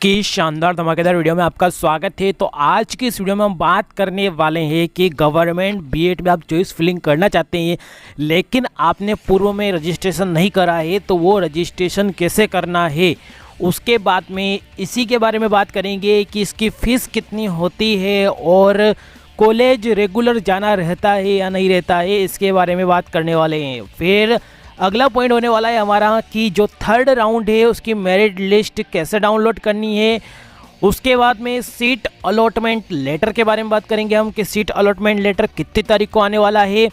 की शानदार धमाकेदार वीडियो में आपका स्वागत है। तो आज की इस वीडियो में हम बात करने वाले हैं कि गवर्नमेंट बीएड में आप चॉइस फिलिंग करना चाहते हैं लेकिन आपने पूर्व में रजिस्ट्रेशन नहीं करा है, तो वो रजिस्ट्रेशन कैसे करना है, उसके बाद में इसी के बारे में बात करेंगे कि इसकी फ़ीस कितनी होती है और कॉलेज रेगुलर जाना रहता है या नहीं रहता है, इसके बारे में बात करने वाले हैं। फिर अगला पॉइंट होने वाला है हमारा कि जो थर्ड राउंड है उसकी मेरिट लिस्ट कैसे डाउनलोड करनी है। उसके बाद में सीट अलॉटमेंट लेटर के बारे में बात करेंगे हम कि सीट अलॉटमेंट लेटर कितनी तारीख को आने वाला है।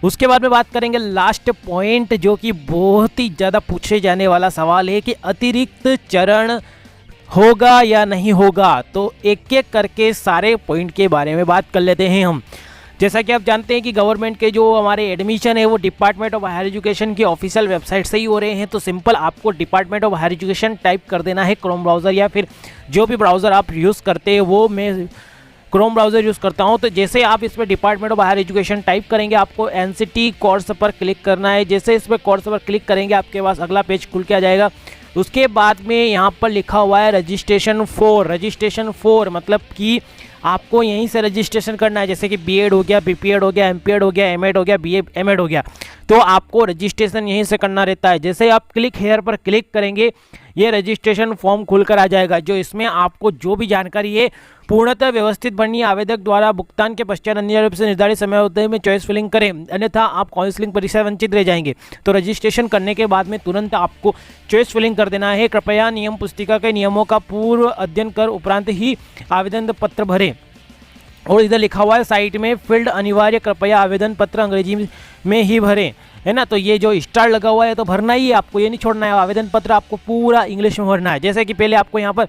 उसके बाद में बात करेंगे लास्ट पॉइंट जो कि बहुत ही ज़्यादा पूछे जाने वाला सवाल है कि अतिरिक्त चरण होगा या नहीं होगा। तो एक एक करके सारे पॉइंट के बारे में बात कर लेते हैं हम। जैसा कि आप जानते हैं कि गवर्नमेंट के जो हमारे एडमिशन है वो डिपार्टमेंट ऑफ हायर एजुकेशन की ऑफिशियल वेबसाइट से ही हो रहे हैं। तो सिंपल आपको department of higher education type कर देना है क्रोम ब्राउज़र या फिर जो भी ब्राउज़र आप यूज़ करते हैं, वो मैं क्रोम ब्राउज़र यूज़ करता हूं। तो जैसे आप इसमें department of higher education type करेंगे आपको एनसीटी कोर्स पर क्लिक करना है। जैसे इस पर कोर्स पर क्लिक करेंगे आपके पास अगला पेज खुल के आ जाएगा। उसके बाद में यहाँ पर लिखा हुआ है रजिस्ट्रेशन फॉर मतलब कि आपको यहीं से रजिस्ट्रेशन करना है। जैसे कि बीएड हो गया, बीपीएड हो गया, एमपीएड हो गया, एमएड हो गया, बीए एमएड हो गया, तो आपको रजिस्ट्रेशन यहीं से करना रहता है। जैसे आप क्लिक हेयर पर क्लिक करेंगे ये रजिस्ट्रेशन फॉर्म खुलकर आ जाएगा, जो इसमें आपको जो भी जानकारी है पूर्णतः व्यवस्थित भरनी है। आवेदक द्वारा भुगतान के पश्चात अनिवार्य रूप से निर्धारित समयावधि में चॉइस फिलिंग करें, अन्यथा आप काउंसलिंग परीक्षा वंचित रह जाएंगे। तो रजिस्ट्रेशन करने के बाद में तुरंत आपको चॉइस फिलिंग कर देना है। कृपया नियम पुस्तिका के नियमों का पूर्व अध्ययन कर उपरांत ही आवेदन पत्र भरें। और इधर लिखा हुआ है साइट में फील्ड अनिवार्य, कृपया आवेदन पत्र अंग्रेजी में ही भरें, है ना। तो ये जो स्टार लगा हुआ है तो भरना ही है आपको, ये नहीं छोड़ना है। आवेदन पत्र आपको पूरा इंग्लिश में भरना है। जैसे कि पहले आपको यहाँ पर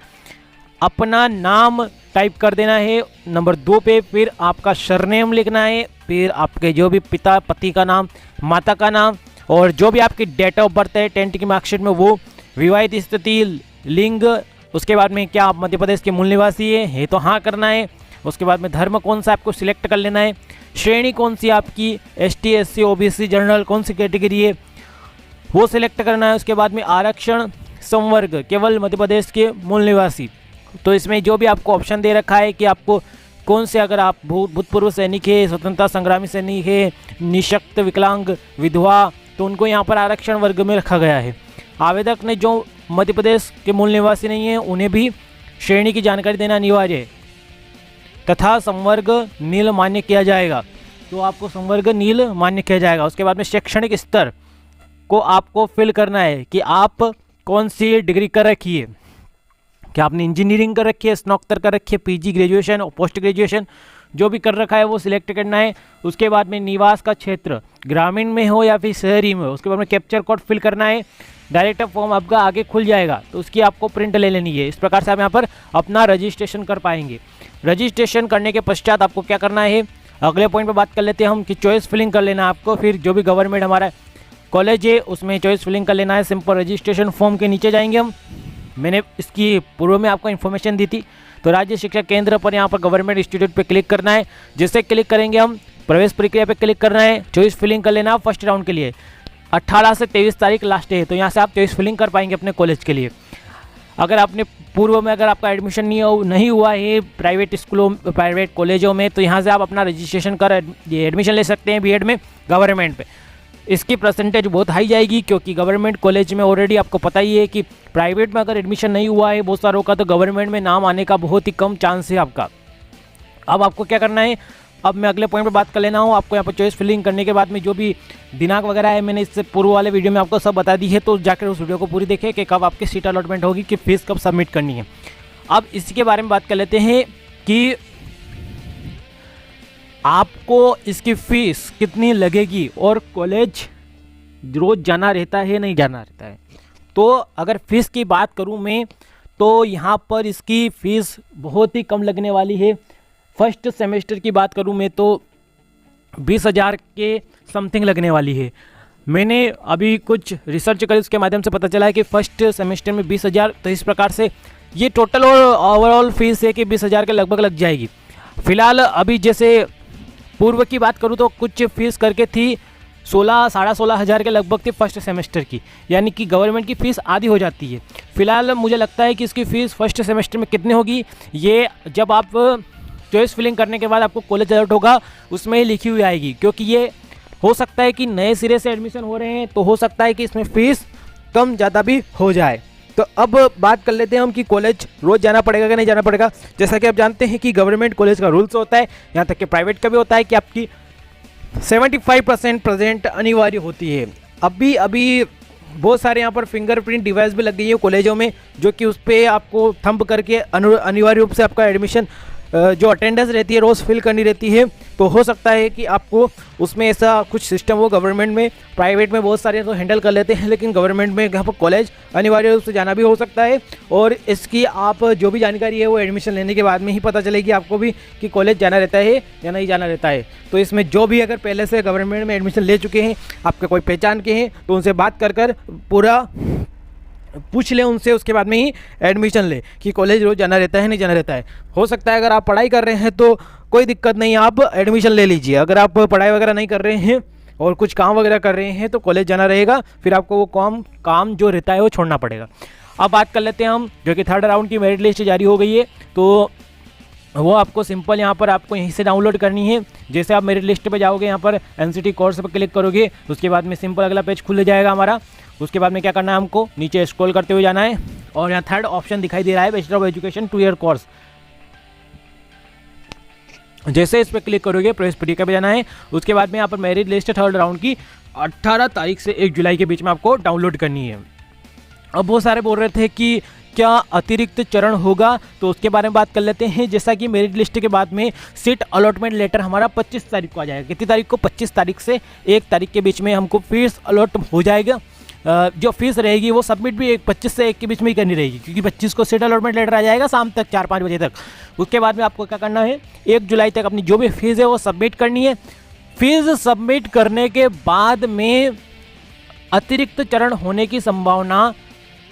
अपना नाम टाइप कर देना है नंबर 2 पे, फिर आपका सरनेम लिखना है, फिर आपके जो भी पिता पति का नाम, माता का नाम और जो भी आपकी डेट ऑफ बर्थ है 10th की मार्कशीट में वो, विवाहित स्थिति, लिंग, उसके बाद में क्या आप मध्य प्रदेश के मूल निवासी है तो हाँ करना है। उसके बाद में धर्म कौन सा आपको सिलेक्ट कर लेना है, श्रेणी कौन सी आपकी एसटी एससी ओबीसी जनरल कौन सी कैटेगरी है वो सिलेक्ट करना है। उसके बाद में आरक्षण संवर्ग केवल मध्य प्रदेश के मूल निवासी, तो इसमें जो भी आपको ऑप्शन दे रखा है कि आपको कौन से, अगर आप भूतपूर्व सैनिक है, स्वतंत्रता संग्रामी सैनिक है, निःशक्त, विकलांग, विधवा, तो उनको यहाँ पर आरक्षण वर्ग में रखा गया है। आवेदक ने जो मध्य प्रदेश के मूल निवासी नहीं है उन्हें भी श्रेणी की जानकारी देना अनिवार्य है तथा संवर्ग नील मान्य किया जाएगा, तो आपको संवर्ग नील मान्य किया जाएगा। उसके बाद में शैक्षणिक स्तर को आपको फिल करना है कि आप कौन सी डिग्री कर रखी है, क्या आपने इंजीनियरिंग कर रखी है, स्नातक कर रखी है, पीजी, ग्रेजुएशन और पोस्ट ग्रेजुएशन जो भी कर रखा है वो सिलेक्ट करना है। उसके बाद में निवास का क्षेत्र ग्रामीण में हो या फिर शहरी में हो। उसके बाद में कैप्चर कोड फिल करना है। डायरेक्ट फॉर्म आपका आगे खुल जाएगा तो उसकी आपको प्रिंट ले लेनी है। इस प्रकार से आप यहाँ पर अपना रजिस्ट्रेशन कर पाएंगे। रजिस्ट्रेशन करने के पश्चात आपको क्या करना है, अगले पॉइंट पर बात कर लेते हैं हम कि चॉइस फिलिंग कर लेना आपको। फिर जो भी गवर्नमेंट हमारा कॉलेज है उसमें चॉइस फिलिंग कर लेना है। सिंपल रजिस्ट्रेशन फॉर्म के नीचे जाएंगे हम, मैंने इसकी पूर्व में आपको इन्फॉर्मेशन दी थी। तो राज्य शिक्षा केंद्र पर यहाँ पर गवर्नमेंट इंस्टीट्यूट पे क्लिक करना है। जिससे क्लिक करेंगे हम प्रवेश प्रक्रिया पे क्लिक करना है, चॉइस फिलिंग कर लेना फर्स्ट राउंड के लिए। 18 से 23 तारीख लास्ट है, तो यहाँ से आप चॉइस फिलिंग कर पाएंगे अपने कॉलेज के लिए। अगर आपने पूर्व में अगर आपका एडमिशन नहीं हुआ है प्राइवेट स्कूलों, प्राइवेट कॉलेजों में, तो यहाँ से आप अपना रजिस्ट्रेशन कर एडमिशन ले सकते हैं बीएड में गवर्नमेंट पे। इसकी परसेंटेज बहुत हाई जाएगी क्योंकि गवर्नमेंट कॉलेज में ऑलरेडी आपको पता ही है कि प्राइवेट में अगर एडमिशन नहीं हुआ है बहुत सारों का, तो गवर्नमेंट में नाम आने का बहुत ही कम चांस है आपका। अब आपको क्या करना है, अब मैं अगले पॉइंट पर बात कर लेना हूँ। आपको यहाँ पर चॉइस फिलिंग करने के बाद में जो भी दिनांक वगैरह है मैंने इससे पूर्व वाले वीडियो में आपको सब बता दी है, तो जाकर उस वीडियो को पूरी देखें कि कब आपकी सीट अलॉटमेंट होगी, कि फीस कब सबमिट करनी है। अब इसी के बारे में बात कर लेते हैं कि आपको इसकी फीस कितनी लगेगी और कॉलेज रोज जाना रहता है नहीं जाना रहता है। तो अगर फीस की बात करूं मैं तो यहाँ पर इसकी फ़ीस बहुत ही कम लगने वाली है। फर्स्ट सेमेस्टर की बात करूं मैं तो 20,000 के समथिंग लगने वाली है। मैंने अभी कुछ रिसर्च करी, उसके माध्यम से पता चला है कि फर्स्ट सेमेस्टर में 20,000, तो इस प्रकार से ये टोटल और ओवरऑल फीस है कि 20,000 के लगभग लग जाएगी। फिलहाल अभी जैसे पूर्व की बात करूं तो कुछ फीस करके थी 16 साढ़े 16 हज़ार के लगभग थी फर्स्ट सेमेस्टर की, यानी कि गवर्नमेंट की फ़ीस आधी हो जाती है। फिलहाल मुझे लगता है कि इसकी फ़ीस फर्स्ट सेमेस्टर में कितनी होगी ये जब आप चॉइस फिलिंग करने के बाद आपको कॉलेज अलर्ट होगा उसमें ही लिखी हुई आएगी, क्योंकि ये हो सकता है कि नए सिरे से एडमिशन हो रहे हैं तो हो सकता है कि इसमें फ़ीस कम ज़्यादा भी हो जाए। तो अब बात कर लेते हैं हम कि कॉलेज रोज़ जाना पड़ेगा कि नहीं जाना पड़ेगा। जैसा कि आप जानते हैं कि गवर्नमेंट कॉलेज का रूल्स होता है, यहाँ तक कि प्राइवेट का भी होता है कि आपकी 75% प्रेजेंट अनिवार्य होती है। अभी बहुत सारे यहाँ पर फिंगरप्रिंट डिवाइस भी लग गई है कॉलेजों में, जो कि उस पर आपको थंब करके अनिवार्य रूप से आपका एडमिशन जो अटेंडेंस रहती है रोज़ फिल करनी रहती है। तो हो सकता है कि आपको उसमें ऐसा कुछ सिस्टम हो। गवर्नमेंट में, प्राइवेट में बहुत सारे तो हैंडल कर लेते हैं, लेकिन गवर्नमेंट में यहाँ पर कॉलेज अनिवार्य रूप से जाना भी हो सकता है। और इसकी आप जो भी जानकारी है वो एडमिशन लेने के बाद में ही पता चलेगी आपको भी कि कॉलेज जाना रहता है या नहीं जाना रहता है। तो इसमें जो भी अगर पहले से गवर्नमेंट में एडमिशन ले चुके हैं, आपके कोई पहचान के हैं, तो उनसे बात कर पूरा पूछ ले उनसे, उसके बाद में ही एडमिशन ले कि कॉलेज रोज़ जाना रहता है नहीं जाना रहता है। हो सकता है अगर आप पढ़ाई कर रहे हैं तो कोई दिक्कत नहीं, आप एडमिशन ले लीजिए। अगर आप पढ़ाई वगैरह नहीं कर रहे हैं और कुछ काम वगैरह कर रहे हैं तो कॉलेज जाना रहेगा, फिर आपको वो काम जो रहता है वो छोड़ना पड़ेगा। अब बात कर लेते हैं हम, जो कि थर्ड राउंड की मेरिट लिस्ट जारी हो गई है, तो वो आपको सिंपल यहाँ पर आपको यहीं से डाउनलोड करनी है। जैसे आप मेरिट लिस्ट पे जाओगे, यहाँ पर एनसीटी कोर्स पर क्लिक करोगे, उसके बाद में सिंपल अगला पेज खुल जाएगा हमारा। उसके बाद में क्या करना है, हमको नीचे स्क्रॉल करते हुए जाना है और यहाँ थर्ड ऑप्शन दिखाई दे रहा है bachelor of education 2 year course. जैसे इस पर क्लिक करोगे प्रवेश पत्रिका पे जाना है। उसके बाद में यहाँ पर मेरिट लिस्ट थर्ड राउंड की 18 तारीख से 1 जुलाई के बीच में आपको डाउनलोड करनी है। अब बहुत सारे बोल रहे थे कि क्या अतिरिक्त चरण होगा, तो उसके बारे में बात कर लेते हैं। जैसा कि मेरिट लिस्ट के बाद में सीट अलॉटमेंट लेटर हमारा 25 तारीख को आ जाएगा। कितनी तारीख को? 25 तारीख से 1 तारीख के बीच में हमको फीस अलॉट हो जाएगा। जो फीस रहेगी वो सबमिट भी 25 से 1 के बीच में ही करनी रहेगी, क्योंकि 25 को सीट अलॉटमेंट लेटर आ जाएगा शाम तक 4-5 बजे तक। उसके बाद में आपको क्या करना है, 1 जुलाई तक अपनी जो भी फीस है वो सबमिट करनी है। फीस सबमिट करने के बाद में अतिरिक्त चरण होने की संभावना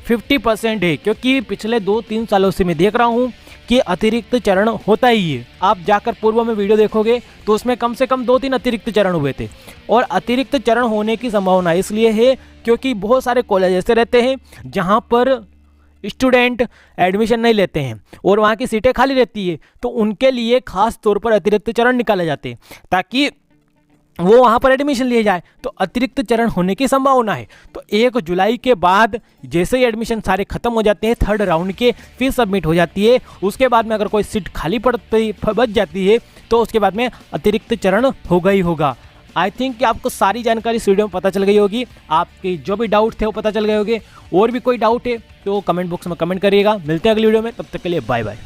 50% है, क्योंकि पिछले 2-3 सालों से मैं देख रहा हूँ कि अतिरिक्त चरण होता ही है। आप जाकर पूर्व में वीडियो देखोगे तो उसमें कम से कम 2-3 अतिरिक्त चरण हुए थे। और अतिरिक्त चरण होने की संभावना इसलिए है क्योंकि बहुत सारे कॉलेज ऐसे रहते हैं जहाँ पर स्टूडेंट एडमिशन नहीं लेते हैं और वहाँ की सीटें खाली रहती है, तो उनके लिए खास तौर पर अतिरिक्त चरण निकाले जाते हैं ताकि वो वहाँ पर एडमिशन लिए जाए। तो अतिरिक्त चरण होने की संभावना है। तो 1 जुलाई के बाद जैसे ही एडमिशन सारे खत्म हो जाते हैं, थर्ड राउंड के फीस सबमिट हो जाती है, उसके बाद में अगर कोई सीट खाली बच जाती है तो उसके बाद में अतिरिक्त चरण होगा ही होगा। आई थिंक कि आपको सारी जानकारी इस वीडियो में पता चल गई होगी। आपके जो भी डाउट थे वो पता चल गए होंगे। और भी कोई डाउट है तो कमेंट बॉक्स में कमेंट करिएगा। मिलते हैं अगली वीडियो में, तब तक के लिए बाय बाय।